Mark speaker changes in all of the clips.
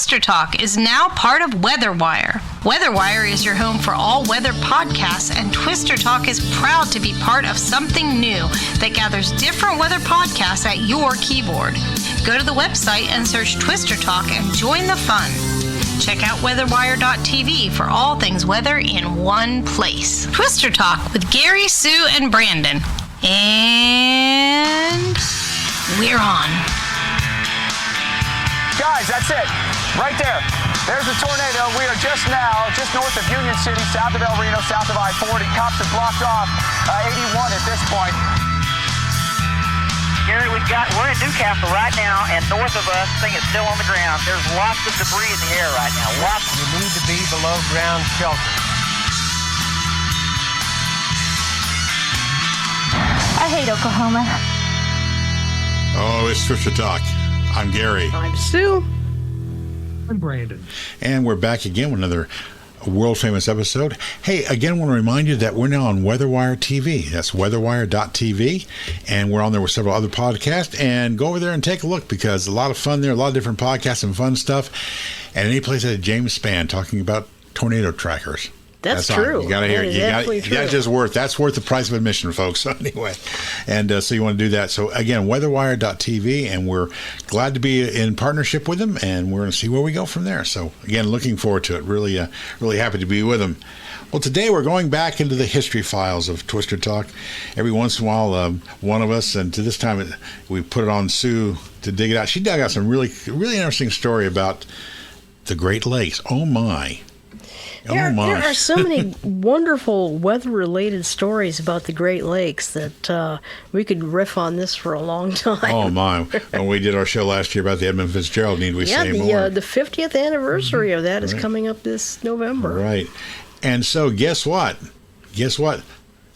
Speaker 1: Twister Talk is now part of WeatherWire. WeatherWire is your home for all weather podcasts, and Twister Talk is proud to be part of something new that gathers different weather podcasts at your keyboard. Go to the website and search Twister Talk and join the fun. Check out weatherwire.tv for all things weather in one place. Twister Talk with Gary, Sue, and Brandon. And we're on.
Speaker 2: Guys, that's it. Right there. There's a tornado. We are just north of Union City, south of El Reno, south of I-40. Cops have blocked off 81 at this point.
Speaker 3: Gary, we're in Newcastle right now, and north of us, the thing is still on the ground. There's lots of debris in the air right now. Lots.
Speaker 4: You need to be below ground shelter.
Speaker 5: I hate Oklahoma.
Speaker 6: Oh, it's Twister Talk. I'm Gary.
Speaker 7: I'm Sue.
Speaker 4: I'm Brandon.
Speaker 6: And we're back again with another world-famous episode. Hey, again, I want to remind you that we're now on WeatherWire TV. That's weatherwire.tv. And we're on there with several other podcasts. And go over there and take a look, because a lot of fun there, a lot of different podcasts and fun stuff. And any place that James Spann talking about tornado trackers.
Speaker 7: That's true.
Speaker 6: You got to hear it.
Speaker 7: That's
Speaker 6: That's worth the price of admission, folks. Anyway, and so you want to do that. So again, weatherwire.tv, and we're glad to be in partnership with them, and we're going to see where we go from there. So again, looking forward to it. Really happy to be with them. Well, today we're going back into the history files of Twister Talk. Every once in a while, one of us, and to this time we put it on Sue to dig it out. She dug out some really interesting story about the Great Lakes. Oh my.
Speaker 7: There are so many wonderful weather-related stories about the Great Lakes that we could riff on this for a long time.
Speaker 6: Oh, my. When we did our show last year about the Edmund Fitzgerald, need we say more?
Speaker 7: The 50th anniversary of that is coming up this November.
Speaker 6: Right. And so guess what?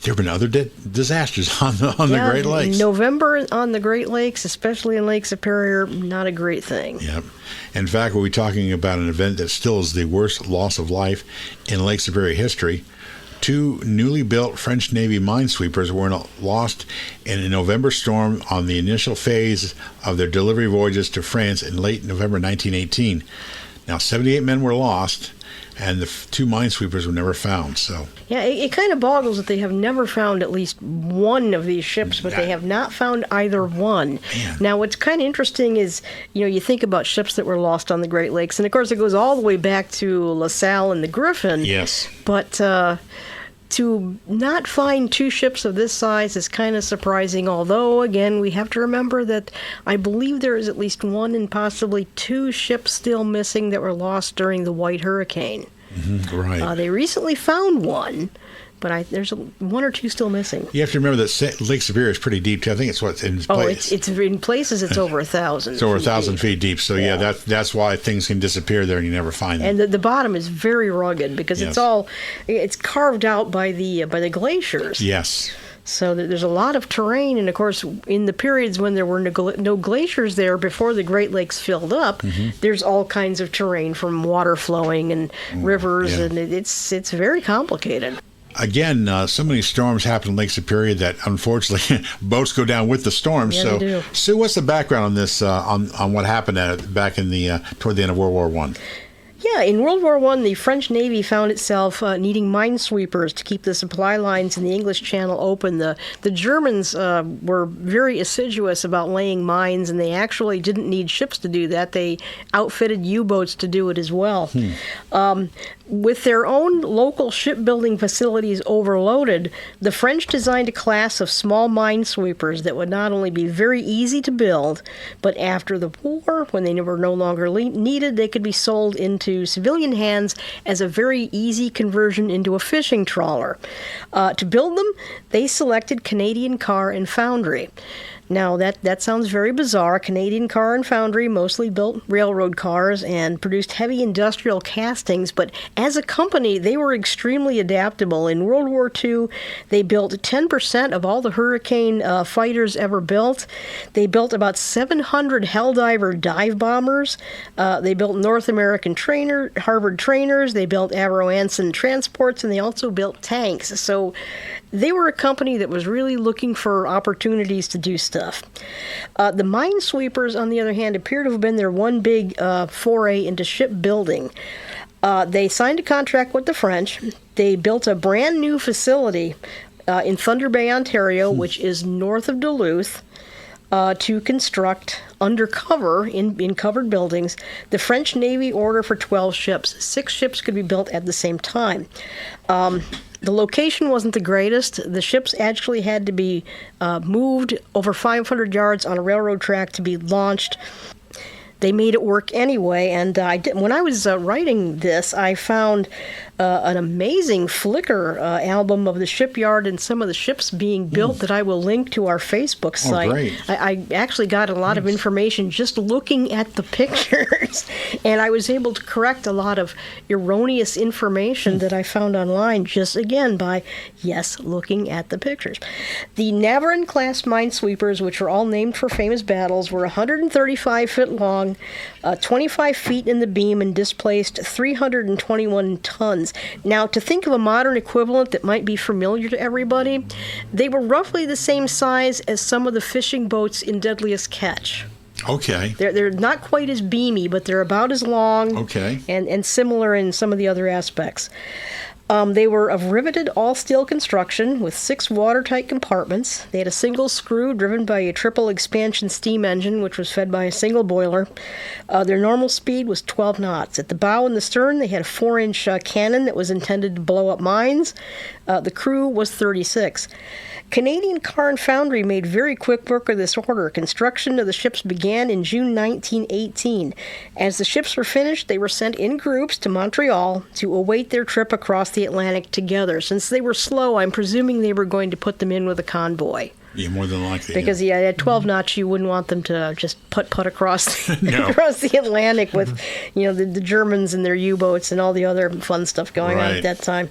Speaker 6: There have been other disasters on the Great Lakes.
Speaker 7: November on the Great Lakes, especially in Lake Superior, not a great thing.
Speaker 6: Yep. In fact, we'll be talking about an event that still is the worst loss of life in Lake Superior history. 2 newly built French Navy minesweepers were lost in a November storm on the initial phase of their delivery voyages to France in late November 1918. Now, 78 men were lost, and the 2 minesweepers were never found. So
Speaker 7: yeah, it kind of boggles that they have never found at least one of these ships, but they have not found either one.
Speaker 6: Man.
Speaker 7: Now, what's kind of interesting is, you think about ships that were lost on the Great Lakes, and of course it goes all the way back to LaSalle and the Griffin.
Speaker 6: Yes.
Speaker 7: But to not find 2 ships of this size is kind of surprising, although, again, we have to remember that I believe there is at least 1 and possibly 2 ships still missing that were lost during the White Hurricane.
Speaker 6: Mm-hmm, right.
Speaker 7: They recently found one, but there's 1 or 2 still missing.
Speaker 6: You have to remember that Lake Superior is pretty deep, too. I think it's in place.
Speaker 7: It's in places it's over 1,000.
Speaker 6: It's over 1,000 feet deep. So yeah, that's why things can disappear there and you never find them.
Speaker 7: And the bottom is very rugged because it's carved out by the glaciers.
Speaker 6: Yes.
Speaker 7: So there's a lot of terrain, and of course, in the periods when there were no glaciers there before the Great Lakes filled up, there's all kinds of terrain from water flowing and rivers, and it's very complicated.
Speaker 6: Again, so many storms happen in Lake Superior that unfortunately boats go down with the storm.
Speaker 7: Yeah,
Speaker 6: so,
Speaker 7: they do.
Speaker 6: Sue, what's the background on this? On what happened back in toward the end of World War I?
Speaker 7: Yeah, in World War I, the French Navy found itself needing minesweepers to keep the supply lines in the English Channel open. The Germans were very assiduous about laying mines, and they actually didn't need ships to do that. They outfitted U-boats to do it as well. With their own local shipbuilding facilities overloaded, the French designed a class of small minesweepers that would not only be very easy to build, but after the war, when they were no longer needed, they could be sold into civilian hands as a very easy conversion into a fishing trawler. To build them, they selected Canadian Car and Foundry. Now, that sounds very bizarre. Canadian Car and Foundry mostly built railroad cars and produced heavy industrial castings, but as a company, they were extremely adaptable. In World War II, they built 10% of all the Hurricane fighters ever built. They built about 700 Helldiver dive bombers. They built North American Harvard trainers. They built Avro Anson transports, and they also built tanks. So they were a company that was really looking for opportunities to do stuff. stuff. The minesweepers, on the other hand, appear to have been their one big foray into shipbuilding. They signed a contract with the French. They built a brand new facility in Thunder Bay, Ontario, which is north of Duluth, to construct undercover in covered buildings. The French Navy ordered for 12 ships. 6 ships could be built at the same time. The location wasn't the greatest. The ships actually had to be moved over 500 yards on a railroad track to be launched. They made it work anyway, and when I was writing this, I found an amazing Flickr album of the shipyard and some of the ships being built that I will link to our Facebook site.
Speaker 6: Oh, great.
Speaker 7: I actually got a lot of information just looking at the pictures, and I was able to correct a lot of erroneous information that I found online just, again, by, looking at the pictures. The Navarin-class minesweepers, which are all named for famous battles, were 135 feet long, 25 feet in the beam, and displaced 321 tons. Now, to think of a modern equivalent that might be familiar to everybody, they were roughly the same size as some of the fishing boats in Deadliest Catch.
Speaker 6: Okay.
Speaker 7: They're not quite as beamy, but they're about as long.
Speaker 6: Okay.
Speaker 7: And similar in some of the other aspects. They were of riveted all-steel construction with 6 watertight compartments. They had a single screw driven by a triple expansion steam engine, which was fed by a single boiler. Their normal speed was 12 knots. At the bow and the stern, they had a 4-inch cannon that was intended to blow up mines. The crew was 36. Canadian Car and Foundry made very quick work of this order. Construction of the ships began in June 1918. As the ships were finished, they were sent in groups to Montreal to await their trip across the Atlantic together. Since they were slow, I'm presuming they were going to put them in with a convoy.
Speaker 6: Yeah, more than likely.
Speaker 7: Because at 12 knots, you wouldn't want them to just putt across across the Atlantic with, the Germans and their U-boats and all the other fun stuff going on at that time.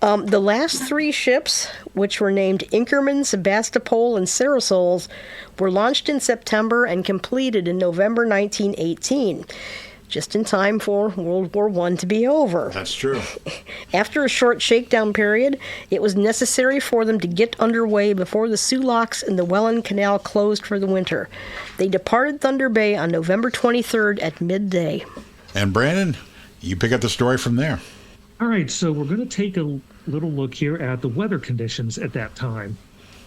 Speaker 7: The last 3 ships, which were named Inkerman, Sebastopol, and Sarasols, were launched in September and completed in November 1918. Just in time for World War I to be over.
Speaker 6: That's true.
Speaker 7: After a short shakedown period, it was necessary for them to get underway before the Soo Locks and the Welland Canal closed for the winter. They departed Thunder Bay on November 23rd at midday.
Speaker 6: And Brandon, you pick up the story from there.
Speaker 8: All right, so we're going to take a little look here at the weather conditions at that time.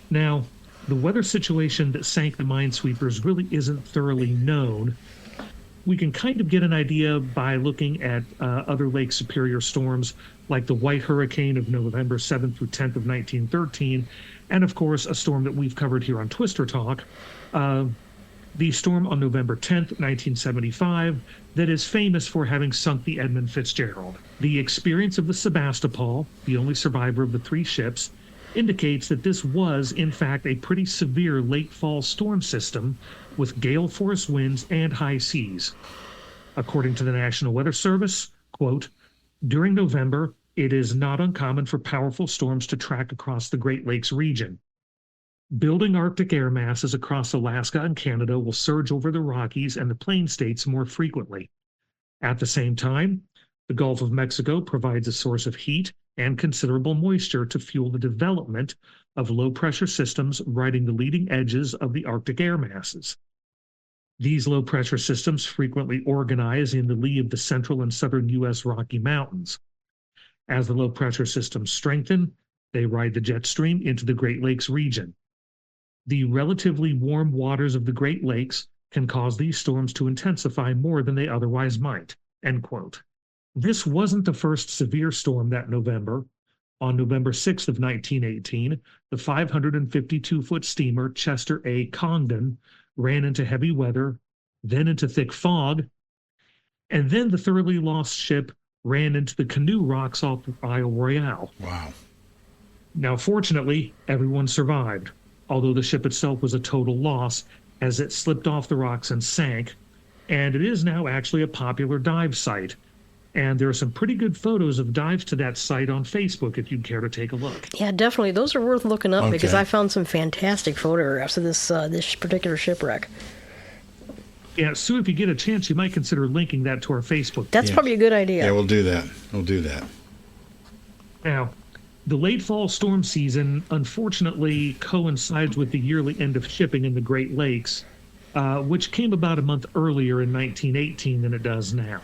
Speaker 8: Now, the weather situation that sank the minesweepers really isn't thoroughly known. We can kind of get an idea by looking at other Lake Superior storms like the White Hurricane of November 7th through 10th of 1913, and of course a storm that we've covered here on Twister Talk, the storm on November 10th, 1975, that is famous for having sunk the Edmund Fitzgerald. The experience of the Sebastopol, the only survivor of the 3 ships, indicates that this was, in fact, a pretty severe late fall storm system with gale force winds and high seas. According to the National Weather Service, quote, during November, it is not uncommon for powerful storms to track across the Great Lakes region. Building Arctic air masses across Alaska and Canada will surge over the Rockies and the Plain States more frequently. At the same time, the Gulf of Mexico provides a source of heat and considerable moisture to fuel the development of low-pressure systems riding the leading edges of the Arctic air masses. These low-pressure systems frequently organize in the lee of the central and southern U.S. Rocky Mountains. As the low-pressure systems strengthen, they ride the jet stream into the Great Lakes region. The relatively warm waters of the Great Lakes can cause these storms to intensify more than they otherwise might, end quote. This wasn't the first severe storm that November. On November 6th of 1918, the 552-foot steamer Chester A. Congdon ran into heavy weather, then into thick fog, and then the thoroughly lost ship ran into the canoe rocks off Isle Royale.
Speaker 6: Wow.
Speaker 8: Now, fortunately, everyone survived, although the ship itself was a total loss as it slipped off the rocks and sank, and it is now actually a popular dive site. And there are some pretty good photos of dives to that site on Facebook if you'd care to take a look.
Speaker 7: Yeah, definitely. Those are worth looking up because I found some fantastic photographs of this particular shipwreck.
Speaker 8: Yeah, Sue, if you get a chance, you might consider linking that to our Facebook.
Speaker 7: That's probably a good idea.
Speaker 6: Yeah, we'll do that. We'll do that.
Speaker 8: Now, The late fall storm season unfortunately coincides with the yearly end of shipping in the Great Lakes, which came about a month earlier in 1918 than it does now.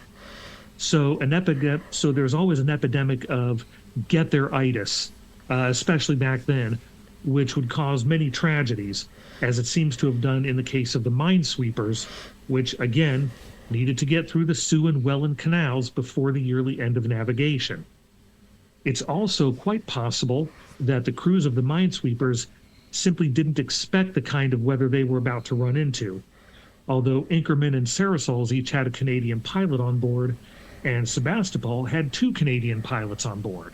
Speaker 8: So there's always an epidemic of get-there-itis, especially back then, which would cause many tragedies, as it seems to have done in the case of the minesweepers, which, again, needed to get through the Soo and Welland canals before the yearly end of navigation. It's also quite possible that the crews of the minesweepers simply didn't expect the kind of weather they were about to run into, although Inkerman and Sarasols each had a Canadian pilot on board, and Sebastopol had 2 Canadian pilots on board.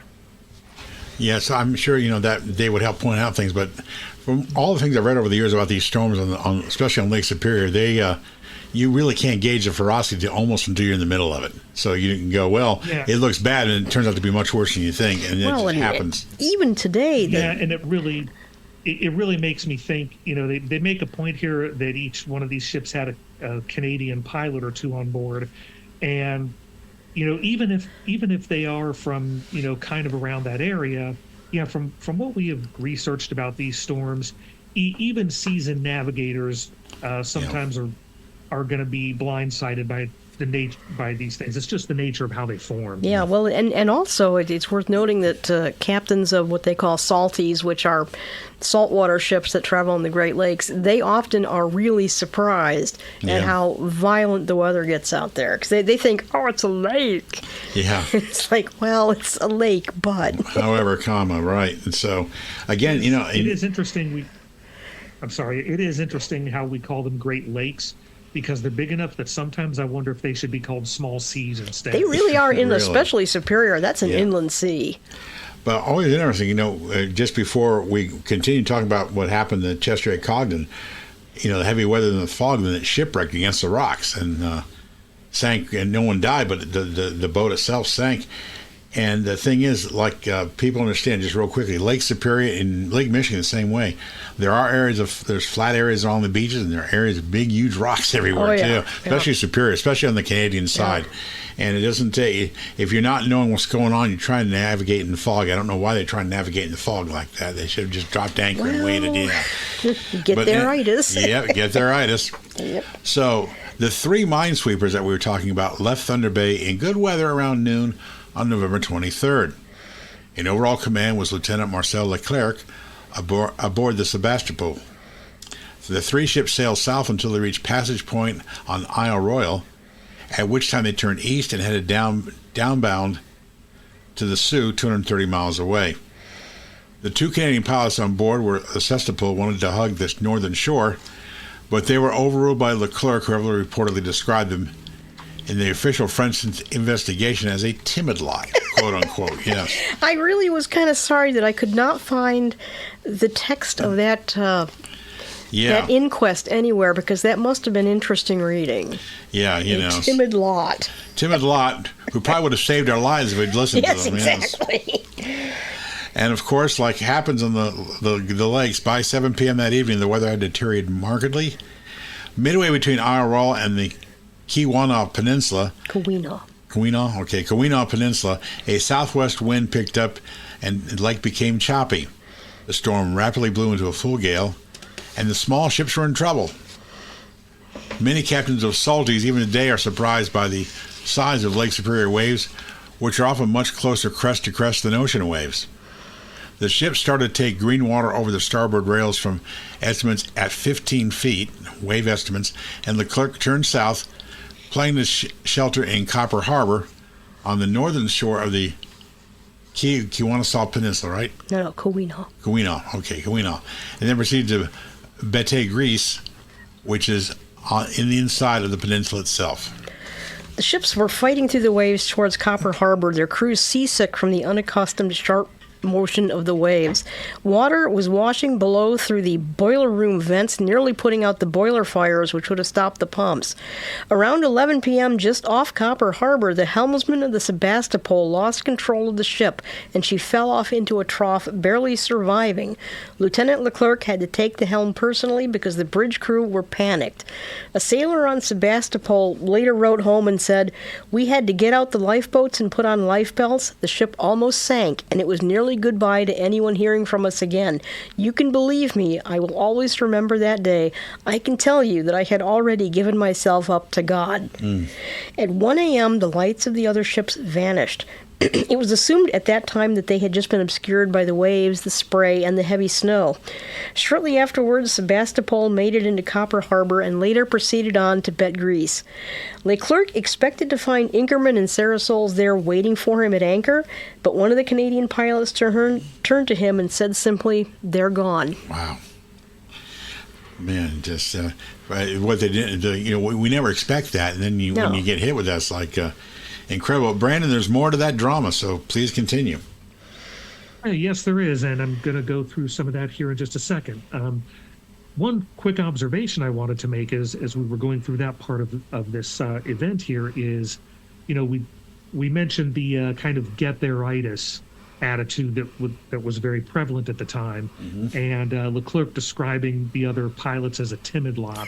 Speaker 6: Yes, I'm sure that they would help point out things, but from all the things I've read over the years about these storms, especially on Lake Superior, you really can't gauge the ferocity almost until you're in the middle of it. So you can go, it looks bad, and it turns out to be much worse than you think, and it just happens.
Speaker 7: Even today,
Speaker 8: and it really makes me think. They make a point here that each one of these ships had a Canadian pilot or 2 on board, and even if they are from kind of around that area, from what we have researched about these storms, even seasoned navigators sometimes are going to be blindsided by these things. It's just the nature of how they form.
Speaker 7: Yeah, well, and also it's worth noting that captains of what they call salties, which are saltwater ships that travel in the Great Lakes, they often are really surprised at how violent the weather gets out there, because they think, it's a lake.
Speaker 6: Yeah.
Speaker 7: It's like, well, it's a lake, but...
Speaker 6: However, right. And so, again,
Speaker 8: It is interesting. It is interesting how we call them Great Lakes, because they're big enough that sometimes I wonder if they should be called small seas instead.
Speaker 7: They really are, especially Superior. That's an inland sea.
Speaker 6: But always interesting, just before we continue talking about what happened to Chester at Cogden, the heavy weather and the fog, then it shipwrecked against the rocks and sank, and no one died, but the boat itself sank. And the thing is, like people understand, just real quickly, Lake Superior and Lake Michigan the same way. There's flat areas along the beaches, and there are areas of big, huge rocks everywhere too, especially Superior, especially on the Canadian side. And it doesn't take, if you're not knowing what's going on, you're trying to navigate in the fog. I don't know why they try to navigate in the fog like that. They should have just dropped anchor and waited.
Speaker 7: Get-there-itis.
Speaker 6: Get-there-itis.
Speaker 7: Yep.
Speaker 6: So the 3 minesweepers that we were talking about left Thunder Bay in good weather around noon on November 23rd. In overall command was Lieutenant Marcel Leclerc aboard the Sebastopol. So the 3 ships sailed south until they reached Passage Point on Isle Royal, at which time they turned east and headed downbound to the Soo, 230 miles away. The 2 Canadian pilots on board were the Sebastopol wanted to hug this northern shore, but they were overruled by Leclerc, who reportedly described them in the official French investigation as a timid lot, quote unquote. Yes.
Speaker 7: I really was kind of sorry that I could not find the text of that inquest anywhere, because that must have been interesting reading.
Speaker 6: Yeah,
Speaker 7: Timid lot.
Speaker 6: Timid lot, who probably would have saved our lives if we'd listened to them.
Speaker 7: Exactly.
Speaker 6: And of course, like happens on the lakes, by 7 p.m. that evening, the weather had deteriorated markedly. Midway between Isle Royal and the Keweenaw Peninsula. Keweenaw Peninsula, a southwest wind picked up and the lake became choppy. The storm rapidly blew into a full gale, and the small ships were in trouble. Many captains of salties even today are surprised by the size of Lake Superior waves, which are often much closer crest to crest than ocean waves. The ship started to take green water over the starboard rails from estimates at 15 feet, wave estimates, and Leclerc turned south, playing the shelter in Copper Harbor on the northern shore of the Keweenaw Peninsula, right?
Speaker 7: No, Keweenaw.
Speaker 6: Keweenaw. And then proceeded to Bete, Greece, which is in the inside of the peninsula itself.
Speaker 7: The ships were fighting through the waves towards Copper Harbor, their crews seasick from the unaccustomed sharp motion of the waves. Water was washing below through the boiler room vents, nearly putting out the boiler fires, which would have stopped the pumps. Around 11 p.m., just off Copper Harbor, the helmsman of the Sebastopol lost control of the ship, and she fell off into a trough, barely surviving. Lieutenant Leclerc had to take the helm personally because the bridge crew were panicked. A sailor on Sebastopol later wrote home and said, "We had to get out the lifeboats and put on life belts. The ship almost sank, and it was nearly early goodbye to anyone hearing from us again. You can believe me, I will always remember that day. I can tell you that I had already given myself up to God. At 1 a.m., the lights of the other ships vanished. It was assumed at that time that they had just been obscured by the waves, the spray, and the heavy snow. Shortly afterwards, Sebastopol made it into Copper Harbor and later proceeded on to Bet Greece. Leclerc expected to find Inkerman and Sarasols there waiting for him at anchor, but one of the Canadian pilots turned to him and said simply, "They're gone."
Speaker 6: Wow. Man, just what they did, we never expect that, and then when you get hit with that, it's like incredible. Brandon, there's more to that drama, so please continue.
Speaker 8: Yes, there is, and I'm going to go through some of that here in just a second. One quick observation I wanted to make is, as we were going through that part of this event here, is, we mentioned the kind of get-there-itis attitude that was very prevalent at the time, and Leclerc describing the other pilots as a timid lot.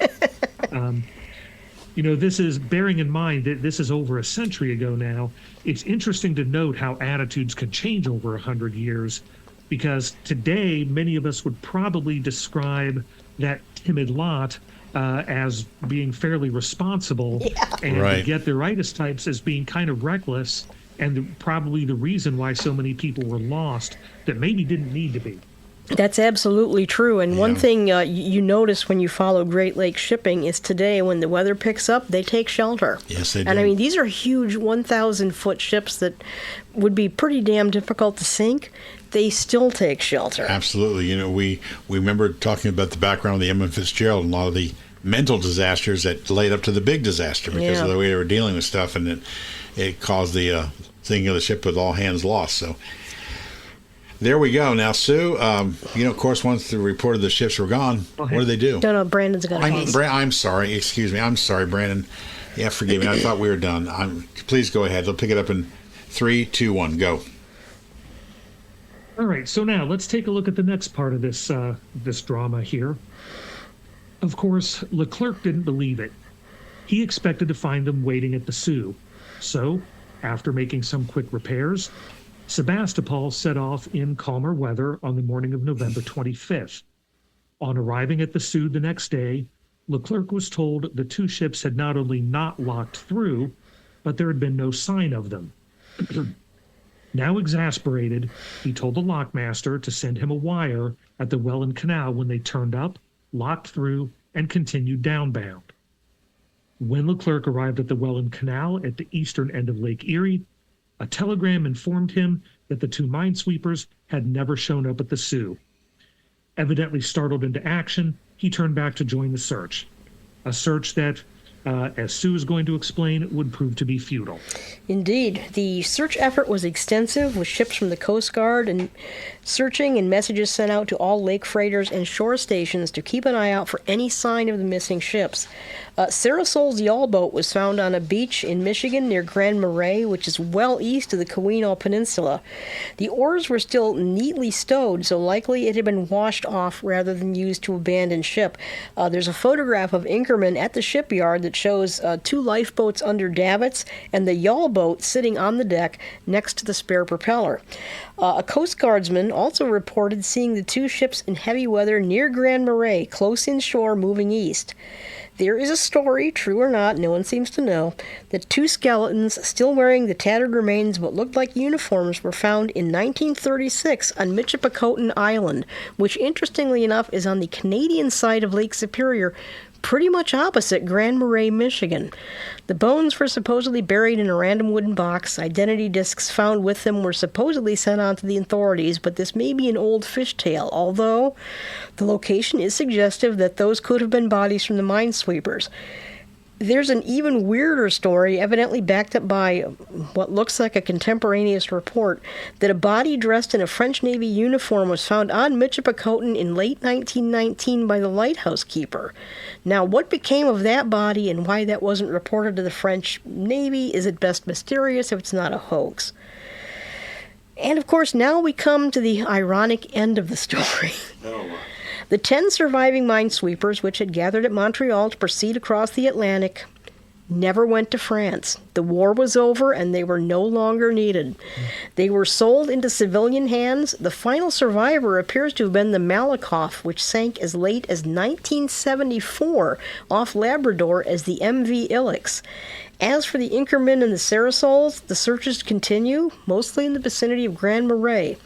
Speaker 8: This is bearing in mind that this is over a century ago now. It's interesting to note how attitudes can change over 100 years, because today many of us would probably describe that timid lot as being fairly responsible, and the get-there-itis types as being kind of reckless, and probably the reason why so many people were lost that maybe didn't need to be.
Speaker 7: That's absolutely true. And one thing you notice when you follow Great Lakes shipping is today, when the weather picks up, they take shelter.
Speaker 6: Yes, they do.
Speaker 7: And I mean, these are huge 1,000-foot ships that would be pretty damn difficult to sink. They still take shelter.
Speaker 6: Absolutely. We remember talking about the background of the Edmund Fitzgerald and a lot of the mental disasters that led up to the big disaster because of the way they were dealing with stuff, and it caused the sinking of the ship with all hands lost. So there we go. Now, Sue, of course, once the report of the ships were gone, what do they do?
Speaker 7: No, Brandon's got to
Speaker 6: I'm sorry. Excuse me. I'm sorry, Brandon. Yeah, forgive me. I thought we were done. Please go ahead. They'll pick it up in 3, 2, 1, go.
Speaker 8: All right. So now let's take a look at the next part of this drama here. Of course, Leclerc didn't believe it. He expected to find them waiting at the Sioux. So, after making some quick repairs, Sebastopol set off in calmer weather on the morning of November 25th. On arriving at the Sioux the next day, Leclerc was told the two ships had not only not locked through, but there had been no sign of them. Now exasperated, he told the lockmaster to send him a wire at the Welland Canal when they turned up, locked through, and continued downbound. When Leclerc arrived at the Welland Canal at the eastern end of Lake Erie, a telegram informed him that the two minesweepers had never shown up at the Sioux. Evidently startled into action, he turned back to join the search. A search that, as Sue is going to explain, would prove to be futile.
Speaker 7: Indeed. The search effort was extensive, with ships from the Coast Guard and searching and messages sent out to all lake freighters and shore stations to keep an eye out for any sign of the missing ships. Sarasol's yawl boat was found on a beach in Michigan near Grand Marais, which is well east of the Keweenaw Peninsula. The oars were still neatly stowed, so likely it had been washed off rather than used to abandon ship. There's a photograph of Inkerman at the shipyard that shows two lifeboats under davits and the yawl boat sitting on the deck next to the spare propeller. A Coast Guardsman also reported seeing the two ships in heavy weather near Grand Marais, close inshore, moving east. There is a story, true or not, no one seems to know, that two skeletons still wearing the tattered remains of what looked like uniforms were found in 1936 on Michipicoten Island, which interestingly enough is on the Canadian side of Lake Superior, pretty much opposite Grand Marais, Michigan. The bones were supposedly buried in a random wooden box. Identity discs found with them were supposedly sent on to the authorities, but this may be an old fishtail, although the location is suggestive that those could have been bodies from the minesweepers. There's an even weirder story, evidently backed up by what looks like a contemporaneous report, that a body dressed in a French Navy uniform was found on Michipicoten in late 1919 by the lighthouse keeper. Now, what became of that body and why that wasn't reported to the French Navy is at best mysterious if it's not a hoax. And of course, now we come to the ironic end of the story. The 10 surviving minesweepers, which had gathered at Montreal to proceed across the Atlantic, never went to France. The war was over and they were no longer needed. They were sold into civilian hands. The final survivor appears to have been the Malakoff, which sank as late as 1974 off Labrador as the MV Ilex. As for the Inkerman and the Sarasols, the searches continue, mostly in the vicinity of Grand Marais.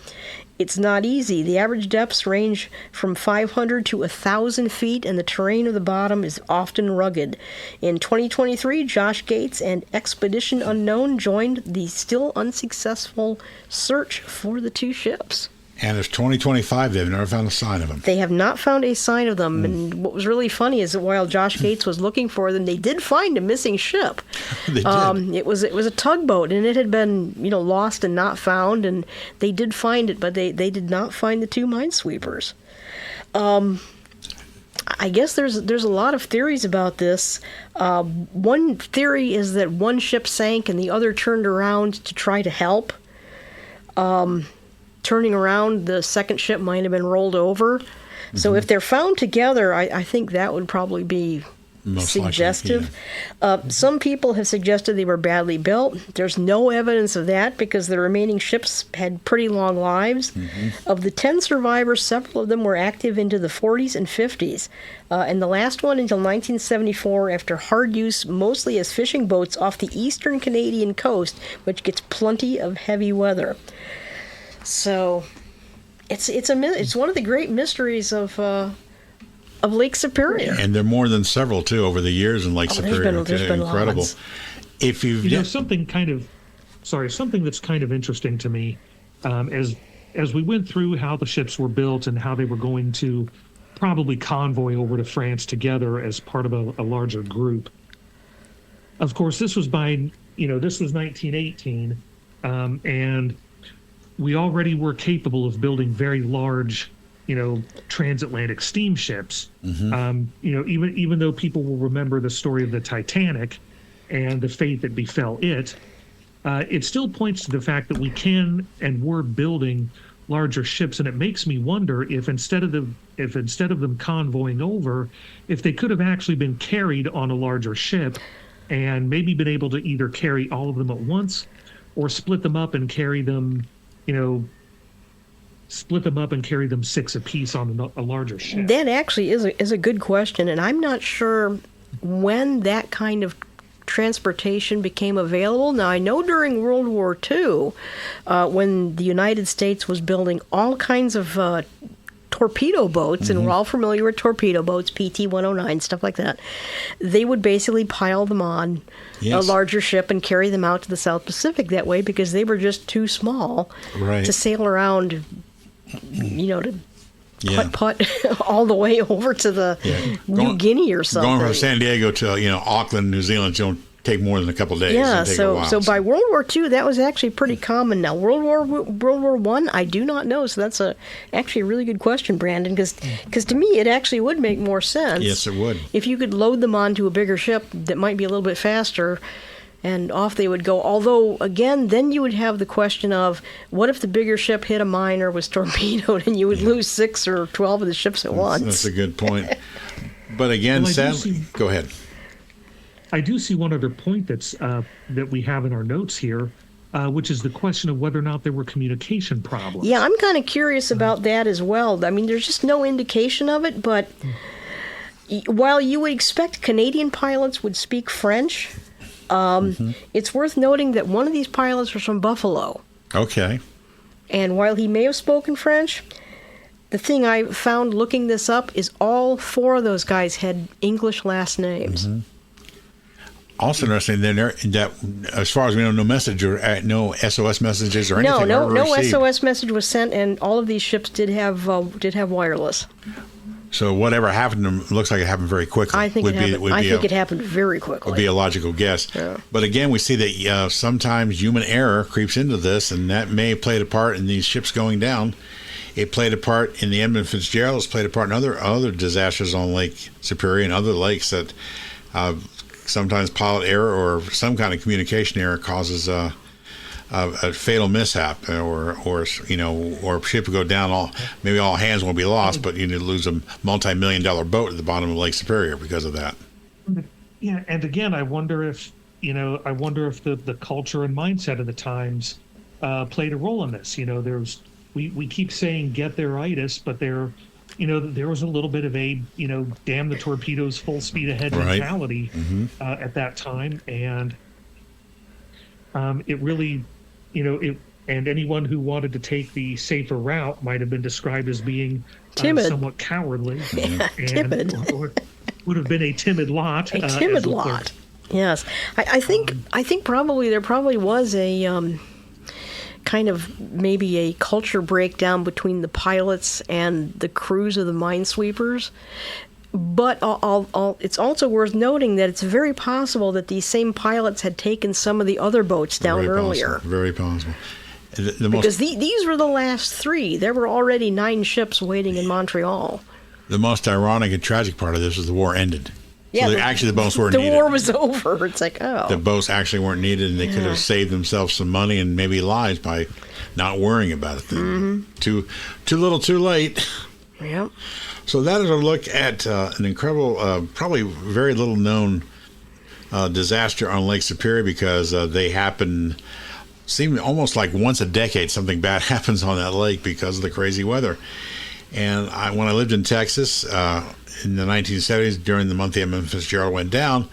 Speaker 7: It's not easy. The average depths range from 500 to 1,000 feet, and the terrain of the bottom is often rugged. In 2023, Josh Gates and Expedition Unknown joined the still unsuccessful search for the two ships.
Speaker 6: And it's 2025. They've never found a sign of them.
Speaker 7: They have not found a sign of them. And what was really funny is that while Josh Gates was looking for them, they did find a missing ship.
Speaker 6: They did.
Speaker 7: It was a tugboat, and it had been lost and not found. And they did find it, but they did not find the two minesweepers. I guess there's a lot of theories about this. One theory is that one ship sank and the other turned around to try to help. Turning around, the second ship might have been rolled over. Mm-hmm. So if they're found together, I think that would probably be most suggestive.
Speaker 6: Likely, yeah.
Speaker 7: Some people have suggested they were badly built. There's no evidence of that because the remaining ships had pretty long lives. Mm-hmm. Of the 10 survivors, several of them were active into the 40s and 50s. And the last one until 1974 after hard use mostly as fishing boats off the eastern Canadian coast, which gets plenty of heavy weather. So, it's one of the great mysteries of Lake Superior.
Speaker 6: And there are more than several too over the years in Lake Superior.
Speaker 7: There's been
Speaker 6: incredible.
Speaker 7: Lots.
Speaker 6: If
Speaker 8: something that's kind of interesting to me, as we went through how the ships were built and how they were going to probably convoy over to France together as part of a larger group. Of course, this was 1918, and we already were capable of building very large, transatlantic steamships. Mm-hmm. Even though people will remember the story of the Titanic and the fate that befell it, it still points to the fact that we can and were building larger ships, and it makes me wonder if instead of them convoying over, if they could have actually been carried on a larger ship, and maybe been able to either carry all of them at once, or split them up and carry them. Split them up and carry them 6 apiece on a larger ship.
Speaker 7: That actually is a good question, and I'm not sure when that kind of transportation became available. Now, I know during World War II, when the United States was building all kinds of torpedo boats, mm-hmm. and we're all familiar with torpedo boats, PT-109, stuff like that, they would basically pile them on a larger ship and carry them out to the South Pacific that way because they were just too small to sail around, to putt all the way over to the New Guinea or something.
Speaker 6: Going from San Diego to, Auckland, New Zealand, don't take more than a couple of days.
Speaker 7: Yeah, so by World War II, that was actually pretty common. Now, World War I, I do not know, so that's actually a really good question, Brandon, because to me, it actually would make more sense.
Speaker 6: Yes, it would.
Speaker 7: If you could load them onto a bigger ship that might be a little bit faster, and off they would go. Although, again, then you would have the question of, what if the bigger ship hit a mine or was torpedoed, and you would lose 6 or 12 of the ships at once?
Speaker 6: That's a good point. But again, sadly, go ahead.
Speaker 8: I do see one other point that we have in our notes here, which is the question of whether or not there were communication problems.
Speaker 7: Yeah, I'm kind of curious about that as well. I mean, there's just no indication of it, but while you would expect Canadian pilots would speak French, it's worth noting that one of these pilots was from Buffalo.
Speaker 6: Okay.
Speaker 7: And while he may have spoken French, the thing I found looking this up is all 4 of those guys had English last names.
Speaker 6: Mm-hmm. Also interesting that as far as we know, no message or no SOS messages or anything.
Speaker 7: No SOS message was sent, and all of these ships did have wireless.
Speaker 6: So whatever happened to them looks like it happened very quickly.
Speaker 7: I think it happened very quickly.
Speaker 6: Would be a logical guess.
Speaker 7: Yeah.
Speaker 6: But again, we see that sometimes human error creeps into this, and that may have played a part in these ships going down. It played a part in the Edmund Fitzgerald. It's played a part in other disasters on Lake Superior and other lakes that sometimes pilot error or some kind of communication error causes a fatal mishap, or a ship will go down. Maybe all hands won't be lost, but you lose a multi-million-dollar boat at the bottom of Lake Superior because of that.
Speaker 8: Yeah, and again, I wonder if the culture and mindset of the times played a role in this. We keep saying get there-itis, but there was a little bit of a damn the torpedoes, full speed ahead mentality at that time, and it really, and anyone who wanted to take the safer route might have been described as being
Speaker 7: timid,
Speaker 8: somewhat cowardly, and,
Speaker 7: timid,
Speaker 8: or would have been a timid lot.
Speaker 7: A timid lot. Yes, I think probably there was a kind of maybe a culture breakdown between the pilots and the crews of the minesweepers. But it's also worth noting that it's very possible that these same pilots had taken some of the other boats down earlier.
Speaker 6: Very possible.
Speaker 7: Because these were the last 3. There were already 9 ships waiting in Montreal.
Speaker 6: The most ironic and tragic part of this is the war ended.
Speaker 7: Yeah,
Speaker 6: so the boats weren't needed.
Speaker 7: The war was over. It's like, oh.
Speaker 6: The boats actually weren't needed, and they could have saved themselves some money and maybe lives by not worrying about it then. Too little, too late.
Speaker 7: Yep.
Speaker 6: So that is a look at an incredible, probably very little known disaster on Lake Superior, because they happen, seem almost like once a decade something bad happens on that lake because of the crazy weather. And when I lived in Texas in the 1970s, during the month the Edmund Fitzgerald went down,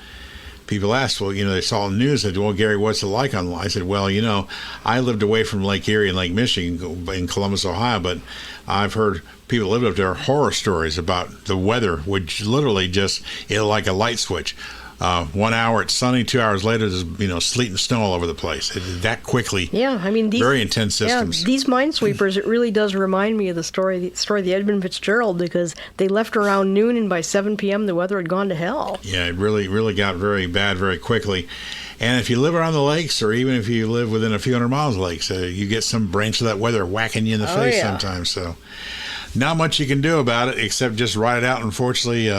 Speaker 6: people asked, well, they saw the news, said, well, Gary, what's it like on? I said, well, I lived away from Lake Erie and Lake Michigan in Columbus, Ohio, but I've heard people live up there horror stories about the weather, which literally just, like a light switch. 1 hour it's sunny, 2 hours later there's sleet and snow all over the place. That quickly. Yeah, I mean, very intense systems.
Speaker 7: Yeah, these minesweepers, it really does remind me of the story of the Edmund Fitzgerald, because they left around noon and by 7 p.m. the weather had gone to hell.
Speaker 6: Yeah, it really got very bad very quickly. And if you live around the lakes, or even if you live within a few hundred miles of lakes, you get some branch of that weather whacking you in the face sometimes. So not much you can do about it except just ride it out. Unfortunately,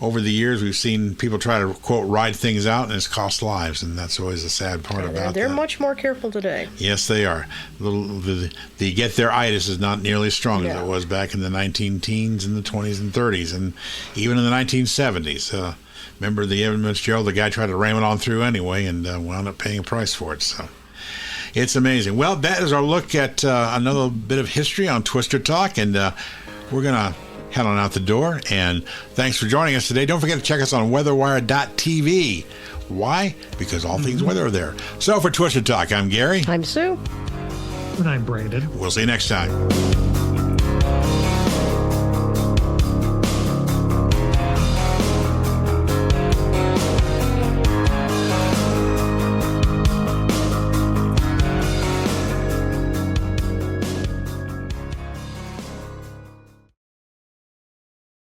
Speaker 6: over the years, we've seen people try to, quote, ride things out, and it's cost lives, and that's always a sad part about that.
Speaker 7: They're much more careful today.
Speaker 6: Yes, they are. The get there-itis is not nearly as strong as it was back in the 19-teens and the 20s and 30s, and even in the 1970s. Remember the Edmund Fitzgerald, the guy tried to ram it on through anyway and wound up paying a price for it. So it's amazing. Well, that is our look at another bit of history on Twister Talk, and we're going to head on out the door. And thanks for joining us today. Don't forget to check us on weatherwire.tv. Why? Because all things weather are there. So for Twister Talk, I'm Gary.
Speaker 7: I'm Sue.
Speaker 8: And I'm Brandon.
Speaker 6: We'll see you next time.